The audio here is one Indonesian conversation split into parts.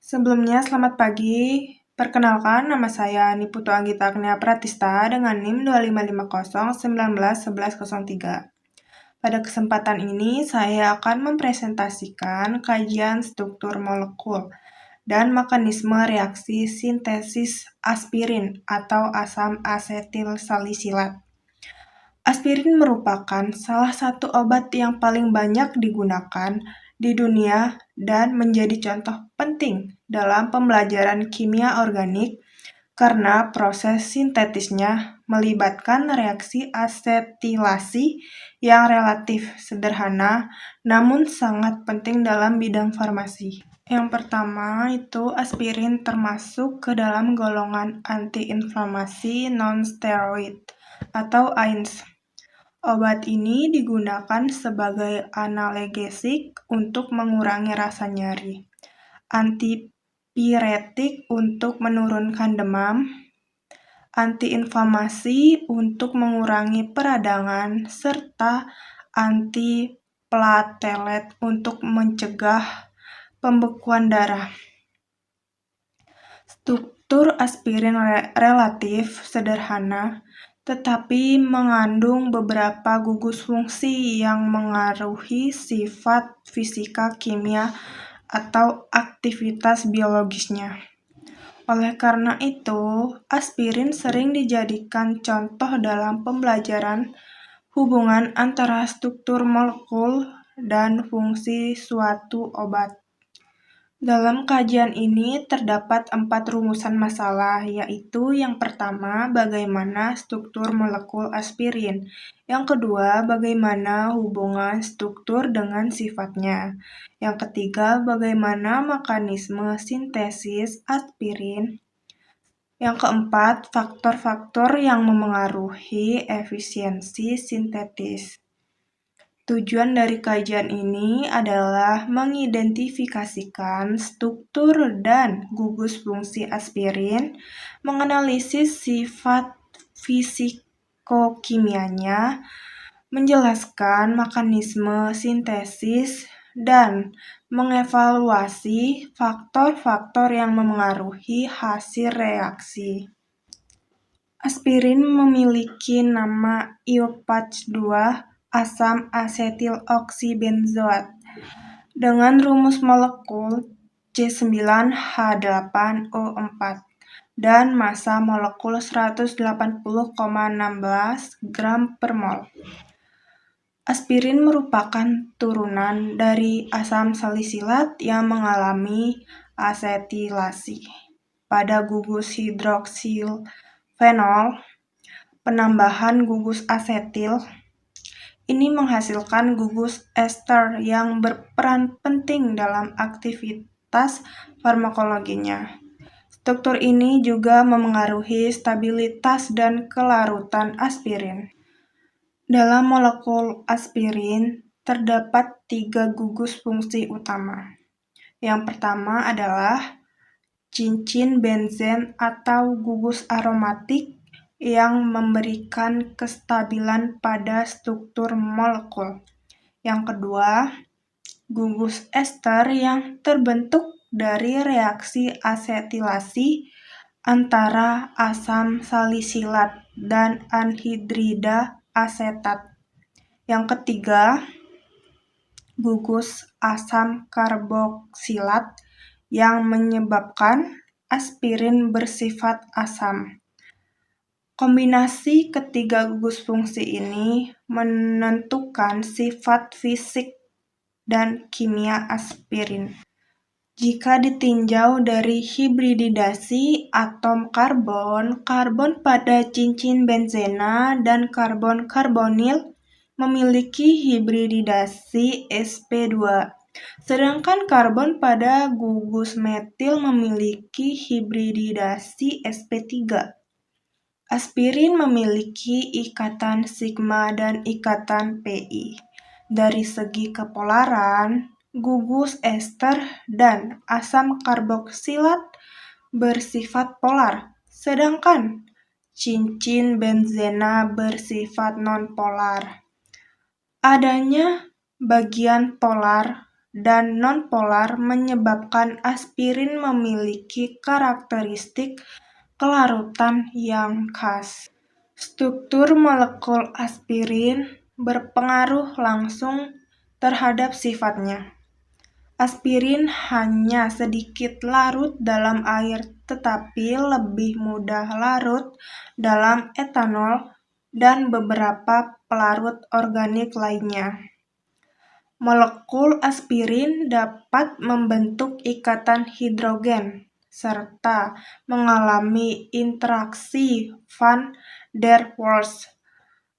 Sebelumnya, selamat pagi. Perkenalkan, nama saya Niputu Anggita Agnia Pratista dengan NIM 2550191103. Pada kesempatan ini, saya akan mempresentasikan kajian struktur molekul dan mekanisme reaksi sintesis aspirin atau asam asetil salisilat. Aspirin merupakan salah satu obat yang paling banyak digunakan di dunia dan menjadi contoh penting dalam pembelajaran kimia organik karena proses sintetisnya melibatkan reaksi asetilasi yang relatif sederhana namun sangat penting dalam bidang farmasi. Yang pertama itu aspirin termasuk ke dalam golongan antiinflamasi non-steroid atau AINS. Obat ini digunakan sebagai analgesik untuk mengurangi rasa nyeri, antipiretik untuk menurunkan demam, antiinflamasi untuk mengurangi peradangan, serta antiplatelet untuk mencegah pembekuan darah. Struktur aspirin relatif sederhana, tetapi mengandung beberapa gugus fungsi yang mengaruhi sifat fisika kimia atau aktivitas biologisnya. Oleh karena itu, aspirin sering dijadikan contoh dalam pembelajaran hubungan antara struktur molekul dan fungsi suatu obat. Dalam kajian ini terdapat 4 rumusan masalah, yaitu yang pertama, bagaimana struktur molekul aspirin. Yang kedua, bagaimana hubungan struktur dengan sifatnya. Yang ketiga, bagaimana mekanisme sintesis aspirin. Yang keempat, faktor-faktor yang memengaruhi efisiensi sintetis. Tujuan dari kajian ini adalah mengidentifikasikan struktur dan gugus fungsi aspirin, menganalisis sifat fisikokimianya, menjelaskan mekanisme sintesis, dan mengevaluasi faktor-faktor yang memengaruhi hasil reaksi. Aspirin memiliki nama IUPAC2 asam asetil oksibenzoat dengan rumus molekul C9H8O4 dan massa molekul 180,16 gram per mol. Aspirin merupakan turunan dari asam salisilat yang mengalami asetilasi pada gugus hidroksil fenol. Penambahan gugus asetil ini menghasilkan gugus ester yang berperan penting dalam aktivitas farmakologinya. Struktur ini juga memengaruhi stabilitas dan kelarutan aspirin. Dalam molekul aspirin terdapat 3 gugus fungsi utama. Yang pertama adalah cincin benzen atau gugus aromatik yang memberikan kestabilan pada struktur molekul. Yang kedua, gugus ester yang terbentuk dari reaksi asetilasi antara asam salisilat dan anhidrida asetat. Yang ketiga, gugus asam karboksilat yang menyebabkan aspirin bersifat asam. Kombinasi ketiga gugus fungsi ini menentukan sifat fisik dan kimia aspirin. Jika ditinjau dari hibridisasi atom karbon, karbon pada cincin benzena dan karbon-karbonil memiliki hibridisasi sp2, sedangkan karbon pada gugus metil memiliki hibridisasi sp3. Aspirin memiliki ikatan sigma dan ikatan Pi. Dari segi kepolaran, gugus ester dan asam karboksilat bersifat polar, sedangkan cincin benzena bersifat nonpolar. Adanya bagian polar dan nonpolar menyebabkan aspirin memiliki karakteristik kelarutan yang khas. Struktur molekul aspirin berpengaruh langsung terhadap sifatnya. Aspirin hanya sedikit larut dalam air tetapi lebih mudah larut dalam etanol dan beberapa pelarut organik lainnya. Molekul aspirin dapat membentuk ikatan hidrogen serta mengalami interaksi van der Waals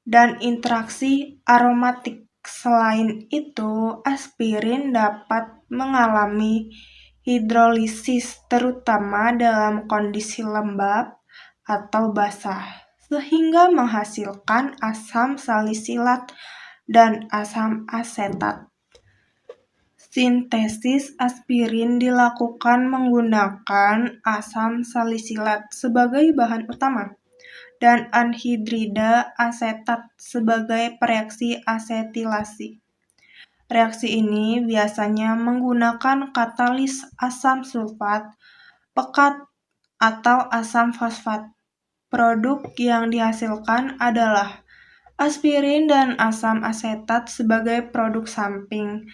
dan interaksi aromatik. Selain itu, aspirin dapat mengalami hidrolisis terutama dalam kondisi lembab atau basah, sehingga menghasilkan asam salisilat dan asam asetat. Sintesis aspirin dilakukan menggunakan asam salisilat sebagai bahan utama dan anhidrida asetat sebagai pereaksi asetilasi. Reaksi ini biasanya menggunakan katalis asam sulfat pekat atau asam fosfat. Produk yang dihasilkan adalah aspirin dan asam asetat sebagai produk samping.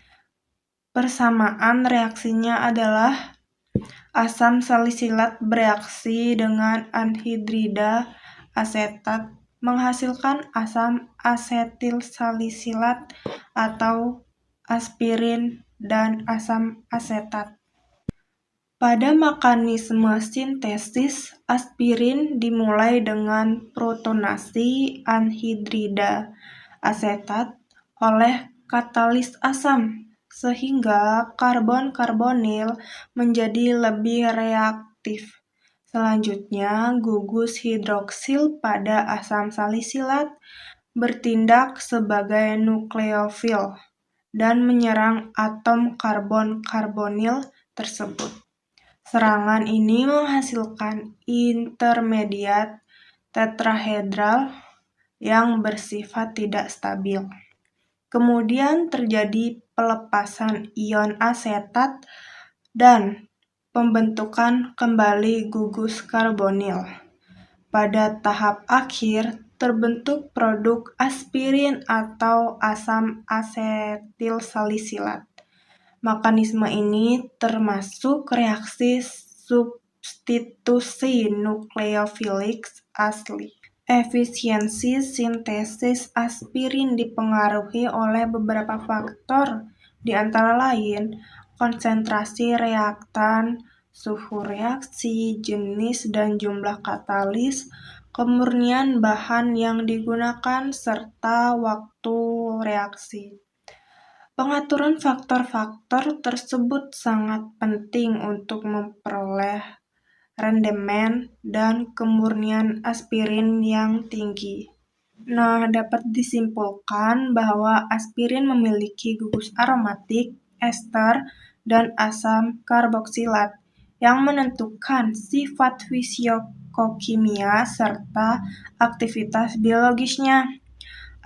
Persamaan reaksinya adalah asam salisilat bereaksi dengan anhidrida asetat menghasilkan asam asetil salisilat atau aspirin dan asam asetat. Pada mekanisme sintesis, aspirin dimulai dengan protonasi anhidrida asetat oleh katalis asam, sehingga karbon-karbonil menjadi lebih reaktif. Selanjutnya, gugus hidroksil pada asam salisilat bertindak sebagai nukleofil dan menyerang atom karbon-karbonil tersebut. Serangan ini menghasilkan intermediat tetrahedral yang bersifat tidak stabil. Kemudian terjadi pelepasan ion asetat dan pembentukan kembali gugus karbonil. Pada tahap akhir terbentuk produk aspirin atau asam asetil salisilat. Mekanisme ini termasuk reaksi substitusi nukleofilik asli. Efisiensi sintesis aspirin dipengaruhi oleh beberapa faktor, di antara lain konsentrasi reaktan, suhu reaksi, jenis dan jumlah katalis, kemurnian bahan yang digunakan, serta waktu reaksi. Pengaturan faktor-faktor tersebut sangat penting untuk memperoleh rendemen dan kemurnian aspirin yang tinggi. Dapat disimpulkan bahwa aspirin memiliki gugus aromatik, ester, dan asam karboksilat yang menentukan sifat fisikokimia serta aktivitas biologisnya.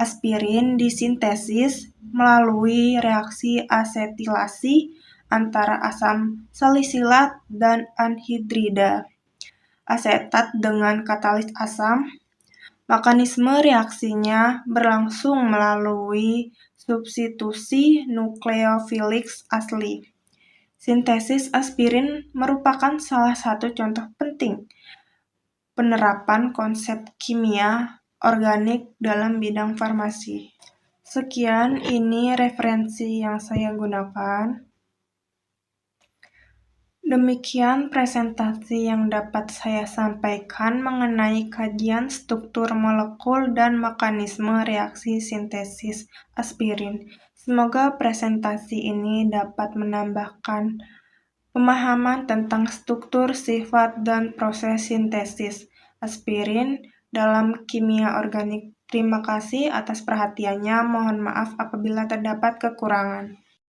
Aspirin disintesis melalui reaksi asetilasi antara asam salisilat dan anhidrida asetat dengan katalis asam. Mekanisme reaksinya berlangsung melalui substitusi nukleofilik asli. Sintesis aspirin merupakan salah satu contoh penting penerapan konsep kimia organik dalam bidang farmasi. Sekian, ini referensi yang saya gunakan. Demikian presentasi yang dapat saya sampaikan mengenai kajian struktur molekul dan mekanisme reaksi sintesis aspirin. Semoga presentasi ini dapat menambahkan pemahaman tentang struktur, sifat, dan proses sintesis aspirin dalam kimia organik. Terima kasih atas perhatiannya. Mohon maaf apabila terdapat kekurangan.